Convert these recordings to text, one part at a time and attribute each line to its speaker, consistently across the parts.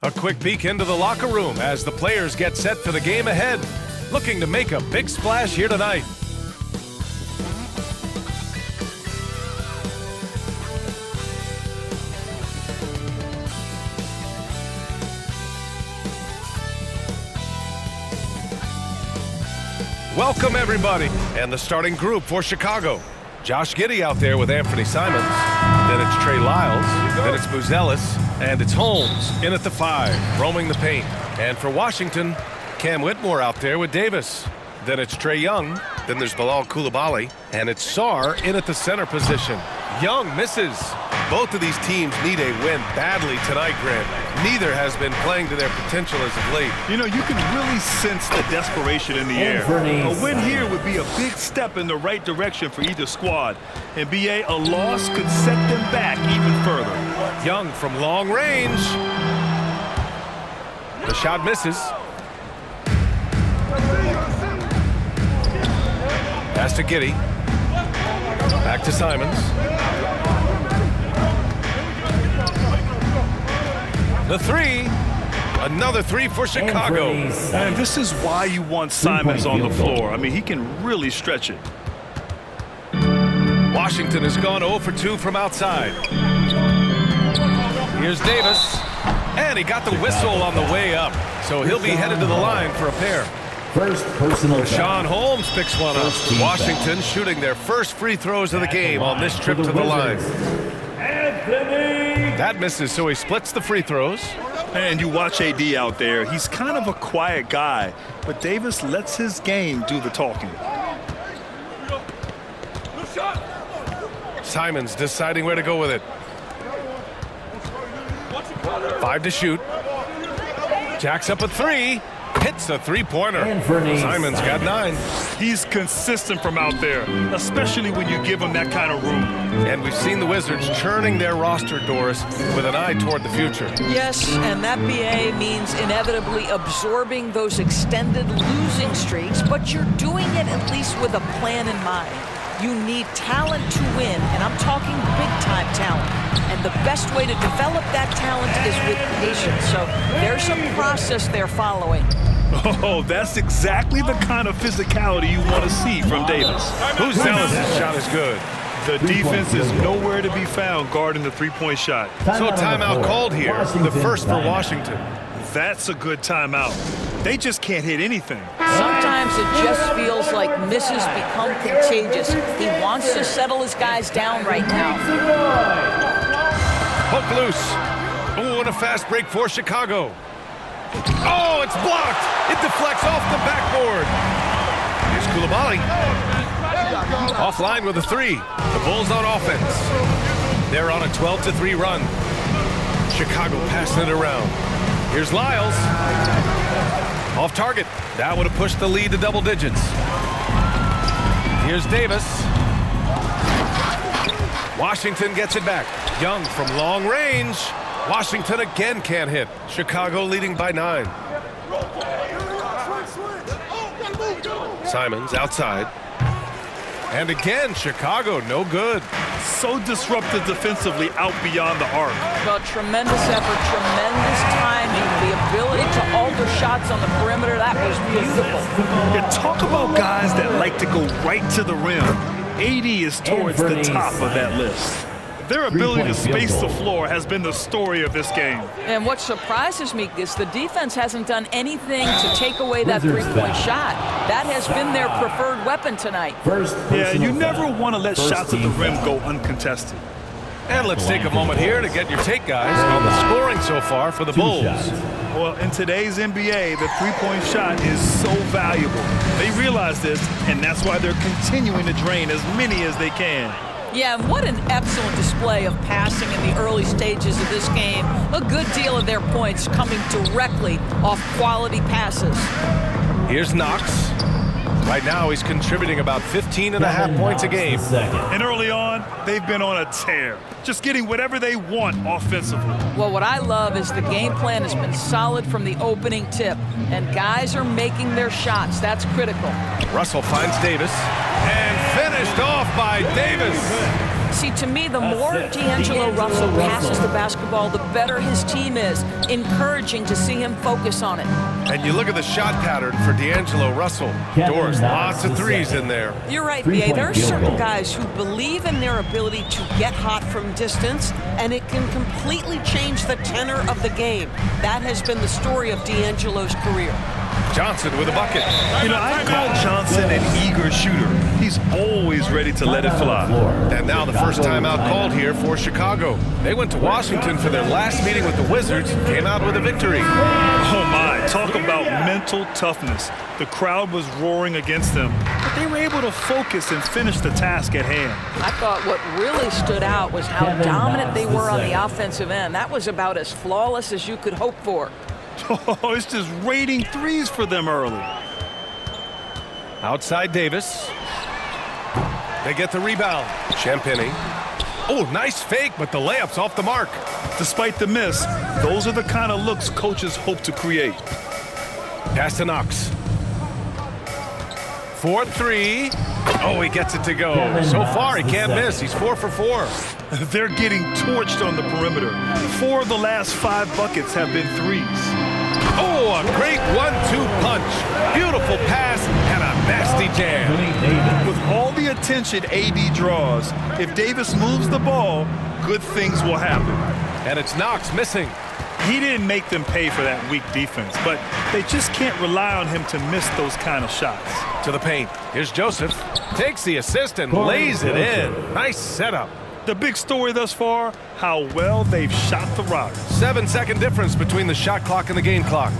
Speaker 1: A quick peek into the locker room as the players get set for the game ahead. Looking to make a big splash here tonight. Welcome everybody, and the starting group for Chicago. Josh Giddey out there with Anthony Simons. Then it's Trey Lyles. Then it's Buzelis. And it's Holmes in at the 5, roaming the paint. And for Washington, Cam Whitmore out there with Davis. Then it's Trey Young. Then there's Bilal Coulibaly. And it's Sarr in at the center position. Young misses. Both of these teams need a win badly tonight, Grant. Neither has been playing to their potential as of late.
Speaker 2: You know, you can really sense the desperation in the air. A win here would be a big step in the right direction for either squad. And BA, a loss could set them back even further.
Speaker 1: Young from long range. The shot misses. Pass to Giddey. Back to Simons. The 3. Another 3 for Chicago.
Speaker 2: And this is why you want Simons on the floor. I mean, he can really stretch it.
Speaker 1: Washington has gone 0 for 2 from outside. Here's Davis. And he got the whistle on the way up. So he'll be headed to the line for a pair.
Speaker 3: First personal
Speaker 1: Sean Holmes picks one up. Washington shooting their first free throws of the game on this trip to the line. That misses, so he splits the free throws.
Speaker 2: And you watch AD out there. He's kind of a quiet guy, but Davis lets his game do the talking.
Speaker 1: Simons deciding where to go with it. 5 to shoot. Jacks up a 3. Hits a three-pointer. Simons got 9.
Speaker 2: He's consistent from out there, especially when you give him that kind of room.
Speaker 1: And we've seen the Wizards churning their roster, Doris, with an eye toward the future.
Speaker 4: Yes, and that BA means inevitably absorbing those extended losing streaks, but you're doing it at least with a plan in mind. You need talent to win, and I'm talking big-time talent. And the best way to develop that talent is with patience. So there's a process they're following.
Speaker 2: Oh, that's exactly the kind of physicality you want to see from Davis.
Speaker 1: Who's zealous? That shot is good.
Speaker 2: The defense is nowhere to be found guarding the three-point shot.
Speaker 1: So a timeout called here, the first for Washington.
Speaker 2: That's a good timeout. They just can't hit anything.
Speaker 4: Sometimes it just feels like misses become contagious. He wants to settle his guys down right now.
Speaker 1: Hook loose. Oh, and a fast break for Chicago. Oh, it's blocked. It deflects off the backboard. Here's Coulibaly. Offline with a 3. The Bulls on offense. They're on a 12-3 run. Chicago passing it around. Here's Lyles. Off target. That would have pushed the lead to double digits. Here's Davis. Washington gets it back. Young from long range. Washington again can't hit. Chicago leading by 9. Simons outside. And again, Chicago no good.
Speaker 2: So disruptive defensively out beyond the arc.
Speaker 4: Well, tremendous effort, tremendous timing, the ability to alter shots on the perimeter. That was beautiful.
Speaker 2: You talk about guys that like to go right to the rim. AD is towards the top of that list. Their ability to space the floor has been the story of this game.
Speaker 4: And what surprises me is the defense hasn't done anything to take away that three-point shot. That has been their preferred weapon tonight.
Speaker 2: Yeah, you never want to let shots at the rim go uncontested.
Speaker 1: And let's take a moment here to get your take, guys, on the scoring so far for the Bulls.
Speaker 2: Well, in today's NBA, the three-point shot is so valuable. They realize this, and that's why they're continuing to drain as many as they can.
Speaker 4: Yeah, and what an excellent display of passing in the early stages of this game. A good deal of their points coming directly off quality passes.
Speaker 1: Here's Knox. Right now, he's contributing about 15.5 points a game.
Speaker 2: And early on, they've been on a tear, just getting whatever they want offensively.
Speaker 4: Well, what I love is the game plan has been solid from the opening tip, and guys are making their shots. That's critical.
Speaker 1: Russell finds Davis, and finished off by Davis.
Speaker 4: See, to me, the more D'Angelo Russell passes the basketball, the better his team is. Encouraging to see him focus on it.
Speaker 1: And you look at the shot pattern for D'Angelo Russell. Doors, lots of threes in there.
Speaker 4: You're right, B.A. There are certain guys who believe in their ability to get hot from distance, and it can completely change the tenor of the game. That has been the story of D'Angelo's career.
Speaker 1: Johnson with a bucket.
Speaker 2: You know, I call Johnson an eager shooter. He's always ready to let it fly.
Speaker 1: And now the first timeout called here for Chicago. They went to Washington for their last meeting with the Wizards, came out with a victory.
Speaker 2: Oh my, talk about mental toughness. The crowd was roaring against them, but they were able to focus and finish the task at hand.
Speaker 4: I thought what really stood out was how dominant they were on the offensive end. That was about as flawless as you could hope for.
Speaker 2: Oh, it's just raining threes for them early.
Speaker 1: Outside Davis. They get the rebound. Champagnie. Oh, nice fake, but the layup's off the mark.
Speaker 2: Despite the miss, those are the kind of looks coaches hope to create.
Speaker 1: Pass to Knox. 4-3. Oh, he gets it to go. So far, he can't miss. He's 4 for 4.
Speaker 2: They're getting torched on the perimeter. 4 of the last 5 buckets have been threes.
Speaker 1: Oh, a great 1-2 punch. Beautiful pass and a nasty jam.
Speaker 2: With all the attention AD draws, if Davis moves the ball, good things will happen.
Speaker 1: And it's Knox missing.
Speaker 2: He didn't make them pay for that weak defense, but they just can't rely on him to miss those kind of shots.
Speaker 1: To the paint. Here's Joseph. Takes the assist and lays it in. Nice setup.
Speaker 2: The big story thus far, how well they've shot the rock.
Speaker 1: 7-second difference between the shot clock and the game clock.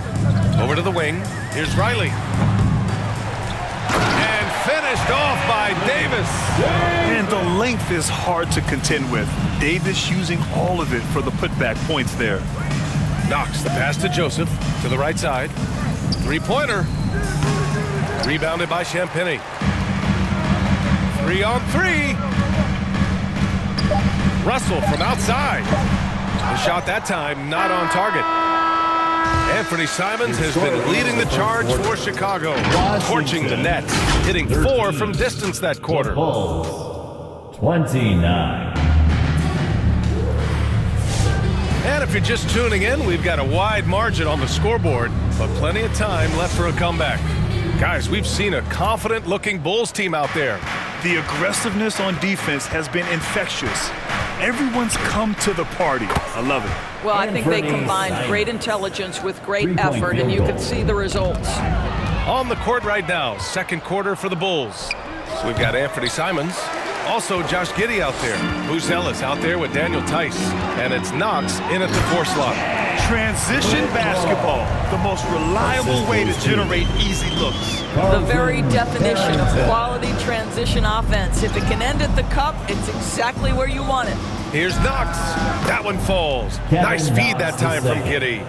Speaker 1: Over to the wing. Here's Riley. And finished off by Davis.
Speaker 2: And the length is hard to contend with. Davis using all of it for the putback points there.
Speaker 1: Knox, the pass to Joseph. To the right side. Three-pointer. Rebounded by Champagnie. 3-on-3. Russell from outside. The shot that time not on target. Anthony Simons has been leading the charge for Chicago, torching the net, hitting 4 from distance that quarter.
Speaker 3: 29.
Speaker 1: And if you're just tuning in, we've got a wide margin on the scoreboard, but plenty of time left for a comeback. Guys, we've seen a confident-looking Bulls team out there.
Speaker 2: The aggressiveness on defense has been infectious. Everyone's come to the party. I love it.
Speaker 4: Well, I think they combined great intelligence with great effort, and you can see the results.
Speaker 1: On the court right now, second quarter for the Bulls. So we've got Anthony Simons. Also, Josh Giddey out there. Buzelis out there with Daniel Tice. And it's Knox in at the 4 slot.
Speaker 2: Transition basketball, the most reliable way to generate easy looks.
Speaker 4: The very definition of quality transition offense. If it can end at the cup, it's exactly where you want it.
Speaker 1: Here's Knox. That one falls. Nice feed that time from Giddey.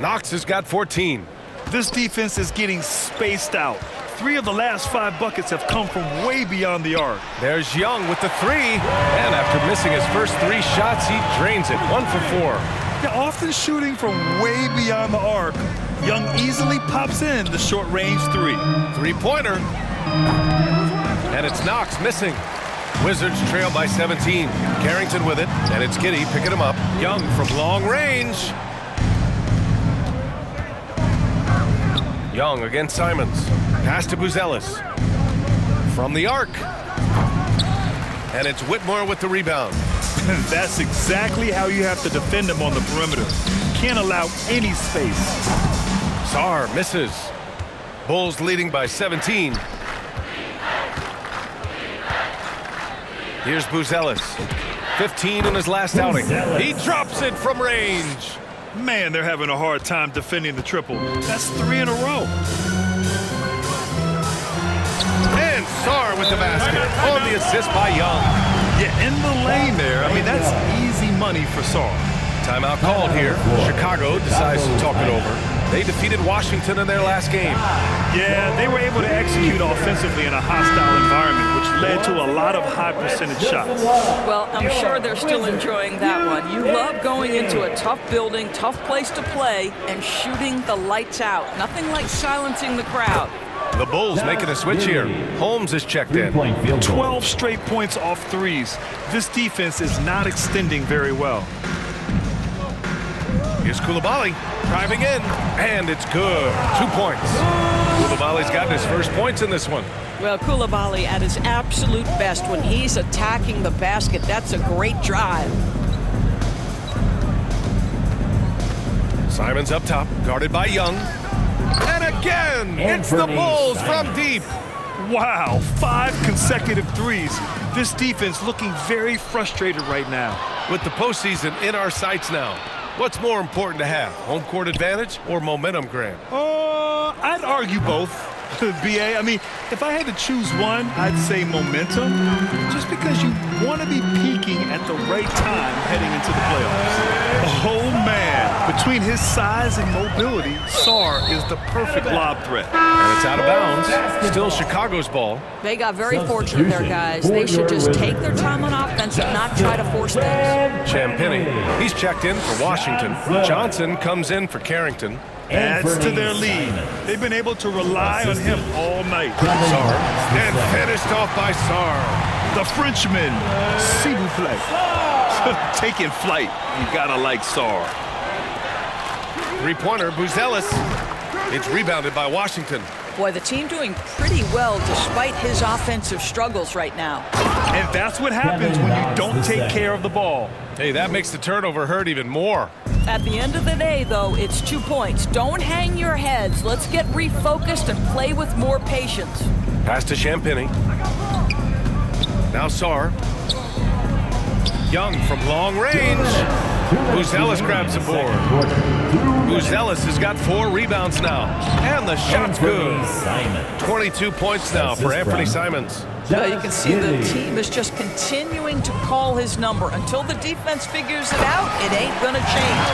Speaker 1: Knox has got 14.
Speaker 2: This defense is getting spaced out. 3 of the last 5 buckets have come from way beyond the arc.
Speaker 1: There's Young with the 3. And after missing his first 3 shots, he drains it. 1 for 4.
Speaker 2: Yeah, often shooting from way beyond the arc, Young easily pops in the short-range 3.
Speaker 1: Three-pointer. And it's Knox missing. Wizards trail by 17. Carrington with it, and it's Giddey picking him up. Young from long range. Young against Simons. Pass to Buzelis. From the arc. And it's Whitmore with the rebound.
Speaker 2: That's exactly how you have to defend him on the perimeter. Can't allow any space.
Speaker 1: Sarr misses. Bulls leading by 17. Here's Buzelis. 15 in his last outing. He drops it from range.
Speaker 2: Man, they're having a hard time defending the triple. That's 3 in a row.
Speaker 1: And Sarr with the basket on the assist by Young.
Speaker 2: Yeah, in the lane there. I mean, that's easy money for Sarr.
Speaker 1: Timeout called here. Chicago decides to talk it over. They defeated Washington in their last game.
Speaker 2: Yeah, they were able to execute offensively in a hostile environment, which led to a lot of high-percentage shots.
Speaker 4: Well, I'm sure they're still enjoying that one. You love going into a tough building, tough place to play, and shooting the lights out. Nothing like silencing the crowd.
Speaker 1: The Bulls making a switch here. Holmes is checked in.
Speaker 2: 12 straight points off threes. This defense is not extending very well.
Speaker 1: Here's Coulibaly driving in, and it's good. 2 points. Coulibaly's gotten his first points in this one.
Speaker 4: Well, Coulibaly at his absolute best when he's attacking the basket. That's a great drive.
Speaker 1: Simons up top, guarded by Young. And again, it's the Bulls from deep.
Speaker 2: Wow, 5 consecutive threes. This defense looking very frustrated right now.
Speaker 1: With the postseason in our sights now, what's more important to have, home court advantage or momentum, Graham?
Speaker 2: I'd argue both. BA, I mean, if I had to choose one, I'd say momentum, just because you want to be peaking at the right time heading into the playoffs. Oh, man. Between his size and mobility, Sarr is the perfect lob threat.
Speaker 1: And it's out of bounds. Still Chicago's ball.
Speaker 4: They got very fortunate there, guys. They should just take their time on offense and not try to force things.
Speaker 1: Champagny, he's checked in for Washington. Johnson comes in for Carrington.
Speaker 2: Adds to their lead. They've been able to rely on him all night.
Speaker 1: Sarr, and finished off by Sarr.
Speaker 2: The Frenchman, s'il vous plaît. Taking flight. You gotta like Sarr.
Speaker 1: Three-pointer, Buzelis. It's rebounded by Washington.
Speaker 4: Boy, the team doing pretty well despite his offensive struggles right now.
Speaker 2: And that's what happens when you don't take care of the ball.
Speaker 1: Hey, that makes the turnover hurt even more.
Speaker 4: At the end of the day, though, it's 2 points. Don't hang your heads. Let's get refocused and play with more patience.
Speaker 1: Pass to Champagny. Now Sarr. Young from long range. Buzelis grabs the board. Buzelis has got 4 rebounds now. And the shot's good. 22 points now for Anthony Simons.
Speaker 4: You can see the team is just continuing to call his number. Until the defense figures it out, it ain't going to change.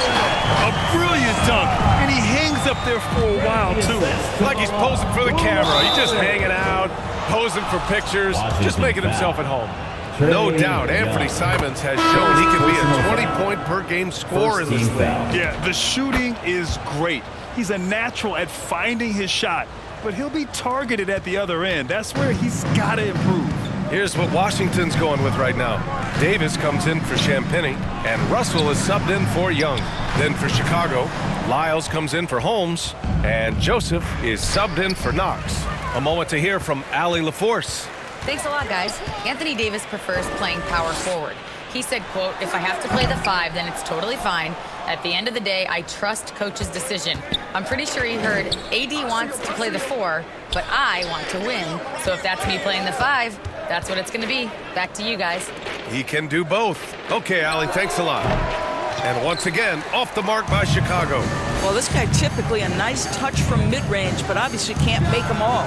Speaker 2: A brilliant dunk. And he hangs up there for a while, too.
Speaker 1: Like he's posing for the camera. He's just hanging out, posing for pictures, just making himself at home. No doubt, Anthony Simons has shown he can be a 20-point-per-game scorer in this league.
Speaker 2: Yeah, the shooting is great. He's a natural at finding his shot, but he'll be targeted at the other end. That's where he's got to improve.
Speaker 1: Here's what Washington's going with right now. Davis comes in for Champagny, and Russell is subbed in for Young. Then for Chicago, Lyles comes in for Holmes, and Joseph is subbed in for Knox. A moment to hear from Allie LaForce.
Speaker 3: Thanks a lot, guys. Anthony Davis prefers playing power forward. He said, quote, "If I have to play the 5, then it's totally fine. At the end of the day, I trust coach's decision." I'm pretty sure he heard AD wants to play the 4, but I want to win. So if that's me playing the 5, that's what it's going to be. Back to you guys.
Speaker 1: He can do both. Okay, Allie, thanks a lot. And once again, off the mark by Chicago.
Speaker 4: Well, this guy typically a nice touch from mid-range, but obviously can't make them all.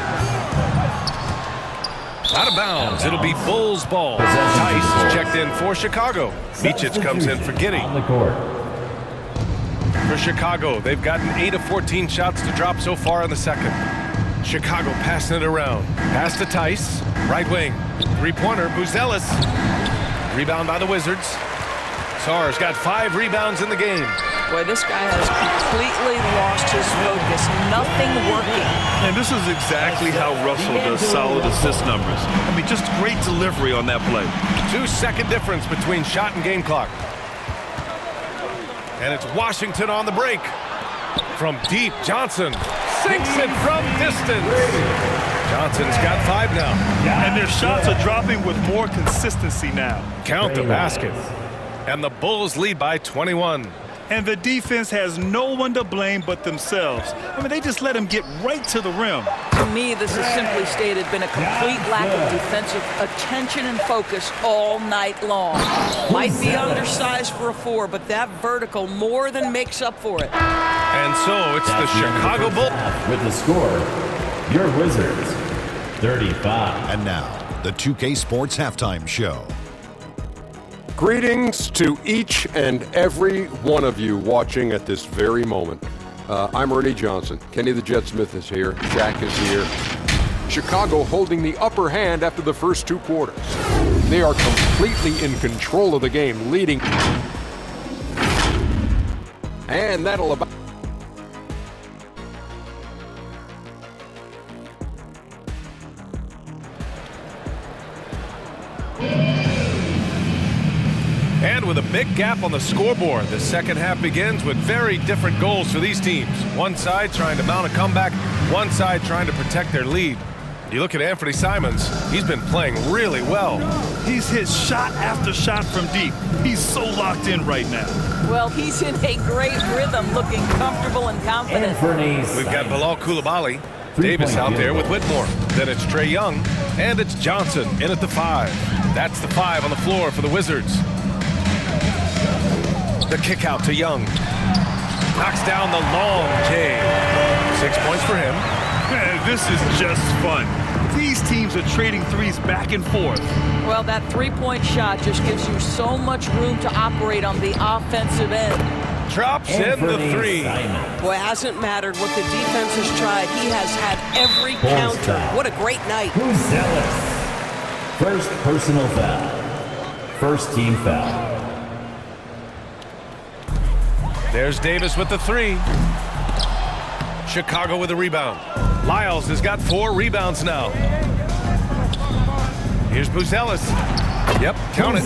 Speaker 1: Out of bounds. It'll be Bulls ball. Tice is checked in for Chicago. Micic comes in for Giddey. For Chicago, they've gotten 8 of 14 shots to drop so far in the second. Chicago passing it around. Pass to Tice. Right wing. Three-pointer, Buzelis. Rebound by the Wizards. Sarr's got 5 rebounds in the game.
Speaker 4: Boy, this guy has completely lost his focus. Nothing working.
Speaker 2: And this is exactly how Russell does solid assist numbers. I mean, just great delivery on that play.
Speaker 1: 2-second difference between shot and game clock. And it's Washington on the break. From deep, Johnson sinks it from distance. Johnson's got 5 now.
Speaker 2: And their shots are dropping with more consistency now.
Speaker 1: Count the basket. And the Bulls lead by 21.
Speaker 2: And the defense has no one to blame but themselves. I mean, they just let him get right to the rim.
Speaker 4: To me, this has simply stated been a complete lack of defensive attention and focus all night long. Might be undersized for a 4, but that vertical more than makes up for it.
Speaker 1: And so it's the Chicago Bulls.
Speaker 5: With the score, your Wizards, 35.
Speaker 6: And now, the 2K Sports Halftime Show.
Speaker 7: Greetings to each and every one of you watching at this very moment. I'm Ernie Johnson. Kenny the Jet Smith is here. Shaq is here. Chicago holding the upper hand after the first 2 quarters. They are completely in control of the game, leading. And that'll about...
Speaker 1: And with a big gap on the scoreboard, the second half begins with very different goals for these teams. One side trying to mount a comeback, one side trying to protect their lead. You look at Anthony Simons, he's been playing really well.
Speaker 2: He's hit shot after shot from deep. He's so locked in right now.
Speaker 4: Well, he's in a great rhythm, looking comfortable and confident.
Speaker 1: We've got Bilal Koulibaly, Davis out there with Whitmore. Then it's Trae Young, and it's Johnson in at the 5. That's the 5 on the floor for the Wizards. The kick out to Young. Knocks down the long J. 6 points for him.
Speaker 2: Man, this is just fun. These teams are trading threes back and forth.
Speaker 4: Well, that three-point shot just gives you so much room to operate on the offensive end.
Speaker 1: Drops in the 3.
Speaker 8: Boy, it hasn't mattered what the defense has tried. He has had every counter. What a great night.
Speaker 5: Who's zealous? First personal foul. First team foul.
Speaker 1: There's Davis with the 3. Chicago with a rebound. Lyles has got 4 rebounds now. Here's Buzelis. Yep, count it.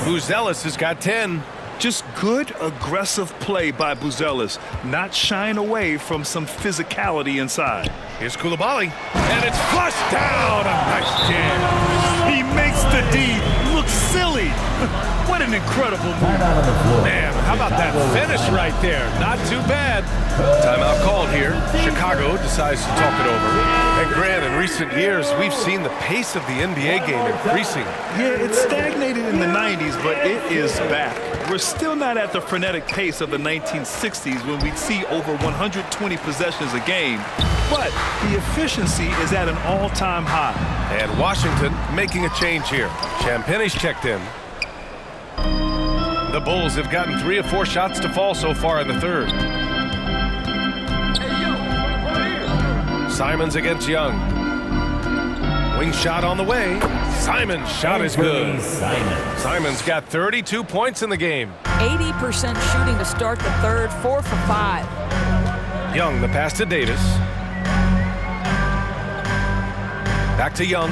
Speaker 1: Buzelis has got 10.
Speaker 2: Just good, aggressive play by Buzelis, not shying away from some physicality inside.
Speaker 1: Here's Koulibaly, and it's flushed down. A nice jam.
Speaker 2: He makes the D look silly. What an incredible move.
Speaker 1: Man, how about that finish right there? Not too bad. Timeout called here. Chicago decides to talk it over. And Grant, in recent years, we've seen the pace of the NBA game increasing.
Speaker 2: Yeah, it stagnated in the 90s, but it is back. We're still not at the frenetic pace of the 1960s when we'd see over 120 possessions a game, but the efficiency is at an all-time high.
Speaker 1: And Washington making a change here. Champagne's checked in. The Bulls have gotten 3 of 4 shots to fall so far in the third. Simons against Young. Wing shot on the way. Simons' shot is good. Simons got 32 points in the game.
Speaker 4: 80% shooting to start the third, 4 for 5.
Speaker 1: Young, the pass to Davis. Back to Young.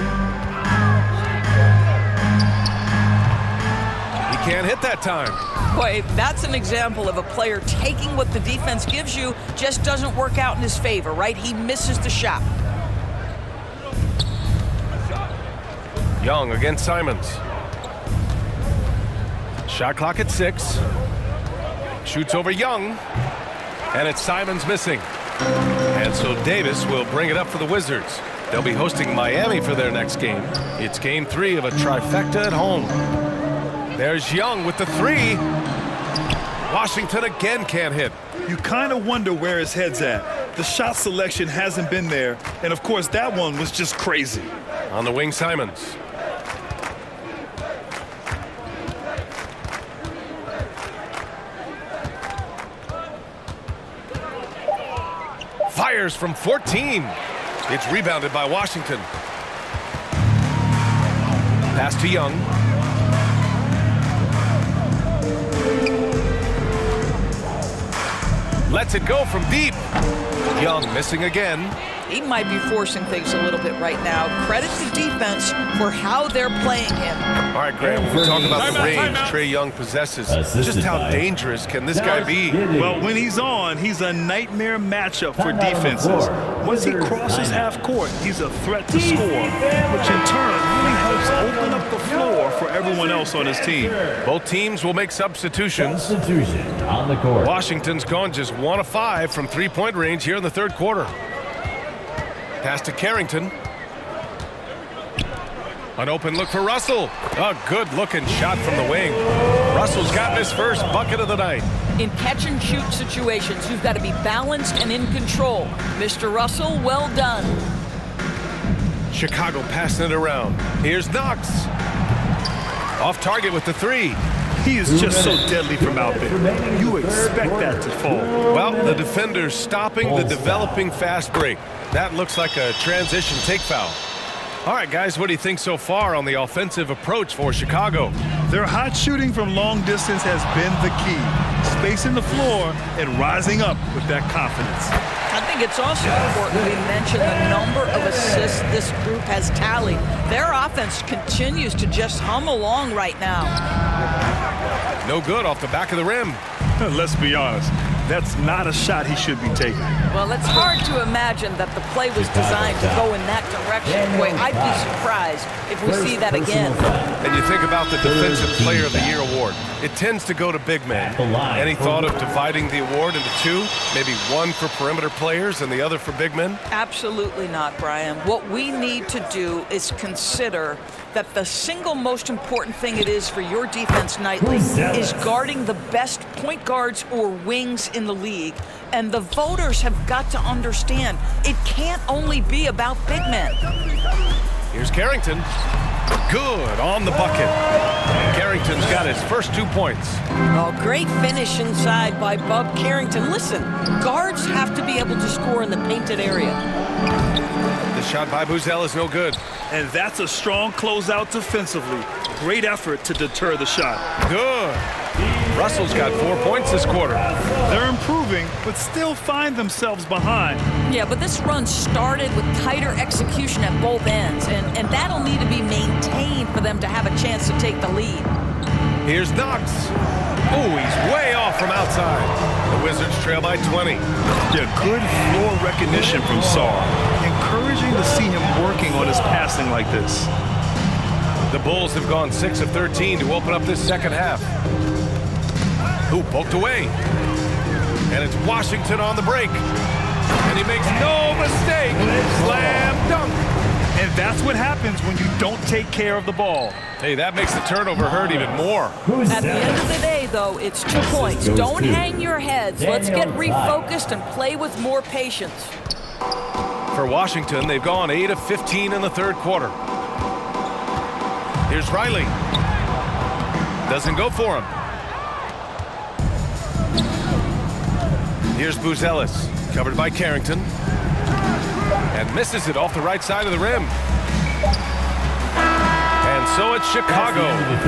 Speaker 1: He can't hit that time.
Speaker 4: Boy, that's an example of a player taking what the defense gives you, just doesn't work out in his favor, right? He misses the shot.
Speaker 1: Young against Simons. Shot clock at 6. Shoots over Young. And it's Simons missing. And so Davis will bring it up for the Wizards. They'll be hosting Miami for their next game. It's game 3 of a trifecta at home. There's Young with the 3. Washington again can't hit.
Speaker 2: You kind of wonder where his head's at. The shot selection hasn't been there. And, of course, that one was just crazy.
Speaker 1: On the wing, Simons. Fires from 14. It's rebounded by Washington. Pass to Young. Lets it go from deep. Young missing again.
Speaker 4: He might be forcing things a little bit right now. Credit the defense for how they're playing him.
Speaker 1: All right, Graham, when we talk about the range Trae Young possesses, just how dangerous can this guy be?
Speaker 2: Well, when he's on, he's a nightmare matchup for defenses. Once he crosses half court, he's a threat to score, which in turn really helps open up the floor for everyone else on his team.
Speaker 1: Both teams will make substitutions.
Speaker 5: Substitution on the court.
Speaker 1: Washington's gone just 1 of 5 from 3-point range here in the third quarter. Pass to Carrington. An open look for Russell. A good-looking shot from the wing. Russell's got his first bucket of the night.
Speaker 4: In catch-and-shoot situations, you've got to be balanced and in control. Mr. Russell, well done.
Speaker 1: Chicago passing it around. Here's Knox. Off target with the 3.
Speaker 2: He is just so deadly from out there. You expect that to fall.
Speaker 1: Well, the defender's stopping the developing fast break. That looks like a transition take foul. All right, guys, what do you think so far on the offensive approach for Chicago?
Speaker 2: Their hot shooting from long distance has been the key. Spacing the floor and rising up with that confidence.
Speaker 4: I think it's also important we mention the number of assists this group has tallied. Their offense continues to just hum along right now.
Speaker 1: No good off the back of the rim.
Speaker 2: Let's be honest. That's not a shot he should be taking.
Speaker 4: Well, it's hard to imagine that the play was designed to go in that direction. Boy, I'd be surprised if we see that again.
Speaker 1: And you think about the Defensive Player of the Year award. It tends to go to big men. Any thought of dividing the award into two? Maybe one for perimeter players and the other for big men?
Speaker 4: Absolutely not, Brian. What we need to do is consider that the single most important thing it is for your defense nightly is guarding the best point guards or wings in the league. And the voters have got to understand it can't only be about big men.
Speaker 1: Here's Carrington. Good on the bucket. Carrington's got his first 2 points.
Speaker 8: Oh, great finish inside by Bub Carrington. Listen, guards have to be able to score in the painted area.
Speaker 1: The shot by Buzzell is no good.
Speaker 2: And that's a strong closeout defensively. Great effort to deter the shot.
Speaker 1: Good. Russell's got 4 points this quarter.
Speaker 2: They're improving, but still find themselves behind.
Speaker 4: Yeah, but this run started with tighter execution at both ends, and that'll need to be maintained for them to have a chance to take the lead.
Speaker 1: Here's Knox. Oh, he's way off from outside. The Wizards trail by 20.
Speaker 2: Yeah, good floor recognition from Saar. Encouraging to see him working on his passing like this.
Speaker 1: The Bulls have gone 6 of 13 to open up this second half. Who poked away? And it's Washington on the break. And he makes no mistake. Slam dunk.
Speaker 2: And that's what happens when you don't take care of the ball.
Speaker 1: Hey, that makes the turnover hurt even more.
Speaker 4: At the end of the day, though, it's 2 points. Don't hang your heads. Let's get refocused and play with more patience.
Speaker 1: For Washington, they've gone 8 of 15 in the third quarter. Here's Riley. Doesn't go for him. Here's Buzelis, covered by Carrington. And misses it off the right side of the rim. And so it's Chicago.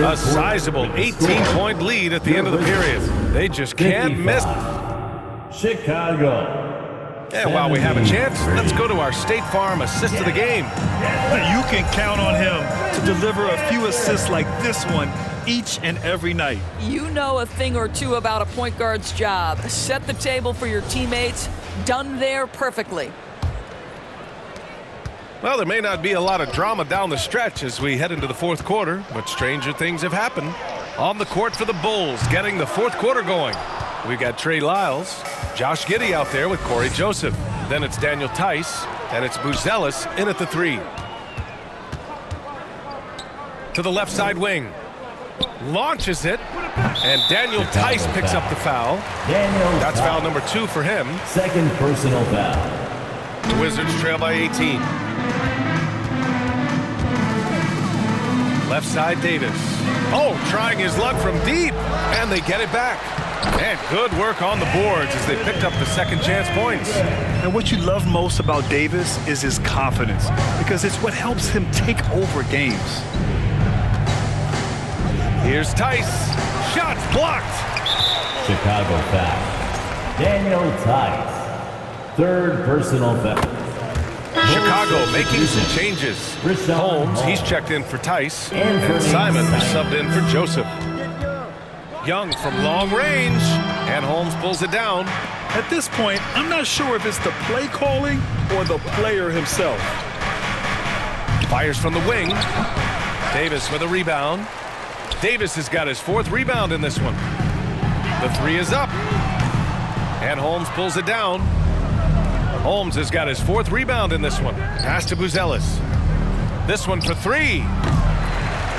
Speaker 1: A sizable 18-point lead at the end of the period. They just can't miss.
Speaker 5: Chicago.
Speaker 1: And while we have a chance, let's go to our State Farm assist of the game.
Speaker 2: You can count on him to deliver a few assists like this one each and every night.
Speaker 4: You know a thing or two about a point guard's job. Set the table for your teammates. Done there perfectly.
Speaker 1: Well, there may not be a lot of drama down the stretch as we head into the fourth quarter, but stranger things have happened. On the court for the Bulls, getting the fourth quarter going. We've got Trey Lyles, Josh Giddey out there with Corey Joseph. Then it's Daniel Tice, and it's Buzelis in at the 3. To the left side wing. Launches it, and Daniel Tice picks up the foul. That's foul number 2 for him.
Speaker 5: Second personal foul.
Speaker 1: The Wizards trail by 18. Left side Davis. Oh, trying his luck from deep, and they get it back. And good work on the boards as they picked up the second chance points.
Speaker 2: And what you love most about Davis is his confidence, because it's what helps him take over games.
Speaker 1: Here's Tice. Shots blocked.
Speaker 5: Chicago foul. Daniel Tice. Third personal foul.
Speaker 1: Chicago making some changes. Holmes, he's checked in for Tice. And Simon subbed in for Joseph. Young from long range. And Holmes pulls it down.
Speaker 2: At this point, I'm not sure if it's the play calling or the player himself.
Speaker 1: Fires from the wing. Davis with a rebound. Davis has got his 4th rebound in this one. The 3 is up. And Holmes pulls it down. Holmes has got his 4th rebound in this one. Pass to Buzelis. This one for 3.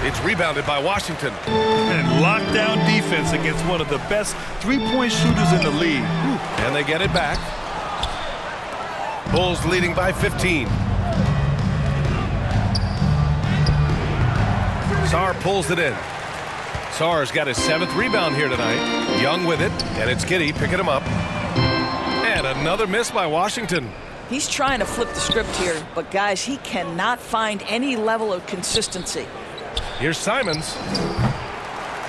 Speaker 1: It's rebounded by Washington.
Speaker 2: And lockdown defense against one of the best three-point shooters in the league.
Speaker 1: And they get it back. Bulls leading by 15. Saar pulls it in. Saar's got his 7th rebound here tonight. Young with it, and it's Giddey picking him up. And another miss by Washington.
Speaker 4: He's trying to flip the script here, but guys, he cannot find any level of consistency.
Speaker 1: Here's Simons.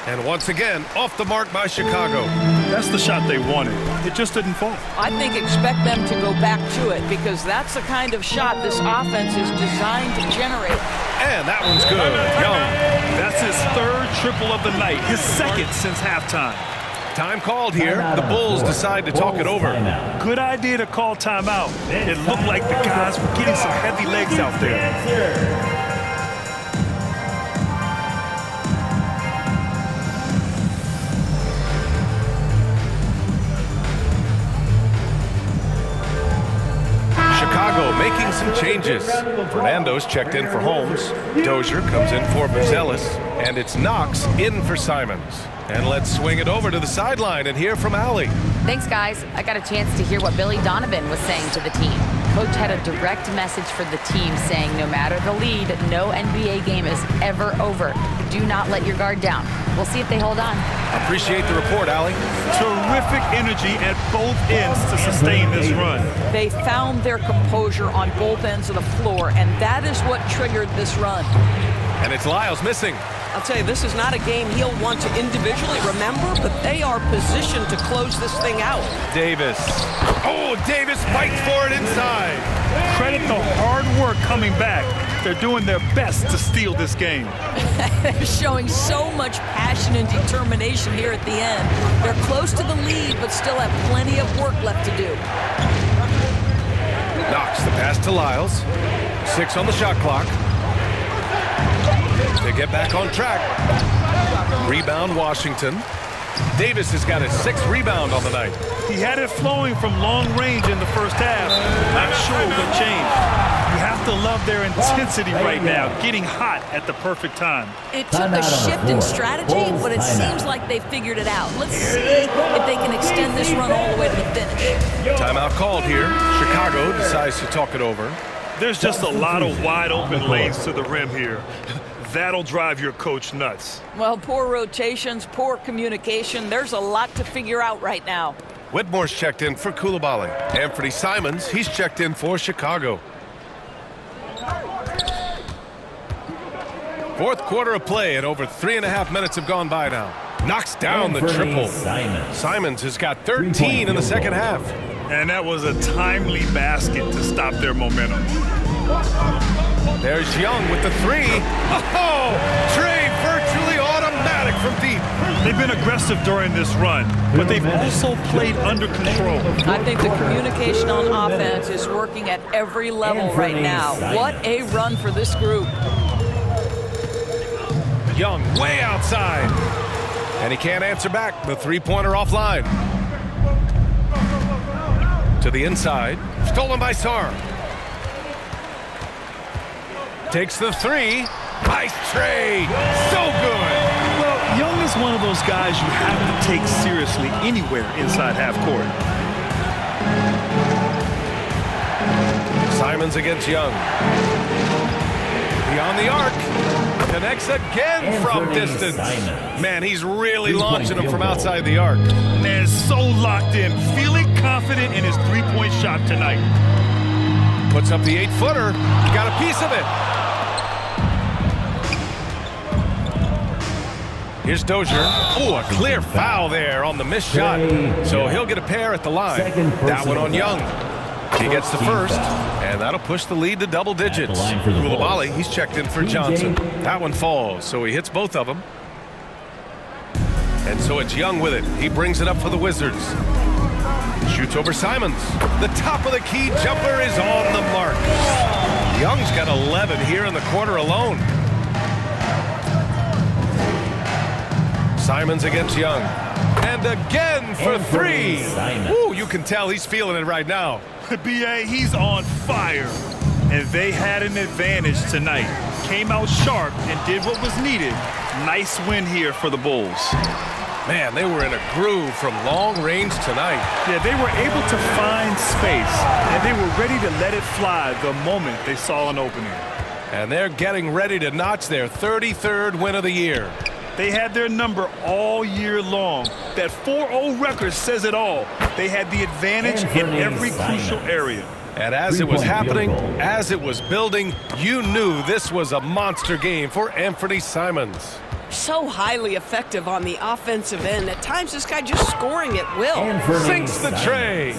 Speaker 1: And once again, off the mark by Chicago.
Speaker 2: That's the shot they wanted. It just didn't fall.
Speaker 4: I think expect them to go back to it, because that's the kind of shot this offense is designed to generate.
Speaker 1: And that one's good. Young.
Speaker 2: That's That's his third triple of the night, his second since halftime.
Speaker 1: Time called here. The Bulls decide to talk it over.
Speaker 2: Good idea to call timeout. It looked like the guys were getting some heavy legs out there.
Speaker 1: Chicago making some changes. Fernando's checked in for Holmes. Dozier comes in for Buzelis. And it's Knox in for Simons. And let's swing it over to the sideline and hear from Allie.
Speaker 3: Thanks, guys. I got a chance to hear what Billy Donovan was saying to the team. Coach had a direct message for the team saying no matter the lead, no NBA game is ever over. Do not let your guard down. We'll see if they hold on.
Speaker 1: Appreciate the report, Allie.
Speaker 2: Terrific energy at both ends to sustain this run.
Speaker 4: They found their composure on both ends of the floor, and that is what triggered this run.
Speaker 1: And it's Lyles missing.
Speaker 8: I'll tell you, this is not a game he'll want to individually remember, but they are positioned to close this thing out.
Speaker 1: Davis. Oh, Davis fights for it inside.
Speaker 2: Credit the hard work coming back. They're doing their best to steal this game.
Speaker 4: They're showing so much passion and determination here at the end. They're close to the lead, but still have plenty of work left to do.
Speaker 1: Knox the pass to Lyles. 6 on the shot clock. They get back on track. Rebound Washington. Davis has got his 6th rebound on the night.
Speaker 2: He had it flowing from long range in the first half. Not sure what changed. You have to love their intensity right now, getting hot at the perfect time.
Speaker 4: It took a shift in strategy, but it seems like they figured it out. Let's see if they can extend this run all the way to the finish.
Speaker 1: Timeout called here. Chicago decides to talk it over.
Speaker 2: There's just a lot of wide open lanes to the rim here. That'll drive your coach nuts.
Speaker 4: Well, poor rotations, poor communication. There's a lot to figure out right now.
Speaker 1: Whitmore's checked in for Coulibaly. Anthony Simons, he's checked in for Chicago. 4th quarter of play, and over 3.5 minutes have gone by now. Knocks down the triple. Simons has got 13 in the second half.
Speaker 2: And that was a timely basket to stop their momentum.
Speaker 1: There's Young with the 3. Oh, Trey virtually automatic from deep.
Speaker 2: They've been aggressive during this run, but they've also played under control.
Speaker 4: I think the communication on offense is working at every level right now. What a run for this group.
Speaker 1: Young way outside. And he can't answer back. The 3-pointer offline. To the inside. Stolen by Sarr. Takes the 3. Nice trade. So good.
Speaker 2: Well, Young is one of those guys you have to take seriously anywhere inside half court.
Speaker 1: Simons against Young. Beyond the arc. Connects again from distance. Man, he's really launching him from outside the arc.
Speaker 2: And so locked in, feeling confident in his three-point shot tonight.
Speaker 1: Puts up the 8-footer. Got a piece of it. Here's Dozier. Oh, a clear foul there on the missed shot. So he'll get a pair at the line. That one on Young. He gets the first, and that'll push the lead to double digits. Coulibaly, he's checked in for Johnson. That one falls, so he hits both of them. And so it's Young with it. He brings it up for the Wizards. Shoots over Simons. The top of the key jumper is on the mark. Young's got 11 here in the quarter alone. Simons against Young. And again for 3. Ooh, you can tell he's feeling it right now.
Speaker 2: B.A., he's on fire. And they had an advantage tonight. Came out sharp and did what was needed. Nice win here for the Bulls.
Speaker 1: Man, they were in a groove from long range tonight.
Speaker 2: Yeah, they were able to find space, and they were ready to let it fly the moment they saw an opening.
Speaker 1: And they're getting ready to notch their 33rd win of the year.
Speaker 2: They had their number all year long. That 4-0 record says it all. They had the advantage in every crucial area.
Speaker 1: And as it was happening, as it was building, you knew this was a monster game for Anthony Simons.
Speaker 8: So highly effective on the offensive end. At times, this guy just scoring at will.
Speaker 1: Sinks the tray.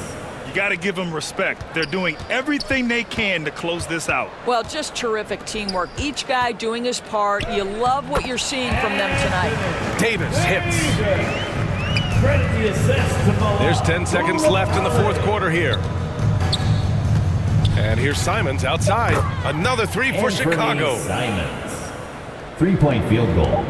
Speaker 2: You got to give them respect. They're doing everything they can to close this out.
Speaker 4: Well, just terrific teamwork. Each guy doing his part. You love what you're seeing from them tonight.
Speaker 1: Davis hits. There's 10 seconds left in the fourth quarter here. And here's Simons outside. Another three for Chicago.
Speaker 5: Simons. 3-point field goal.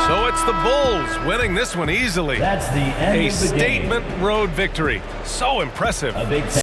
Speaker 1: So it's the Bulls winning this one easily.
Speaker 5: That's the end
Speaker 1: A
Speaker 5: of the game.
Speaker 1: statement road victory. So impressive.
Speaker 5: A big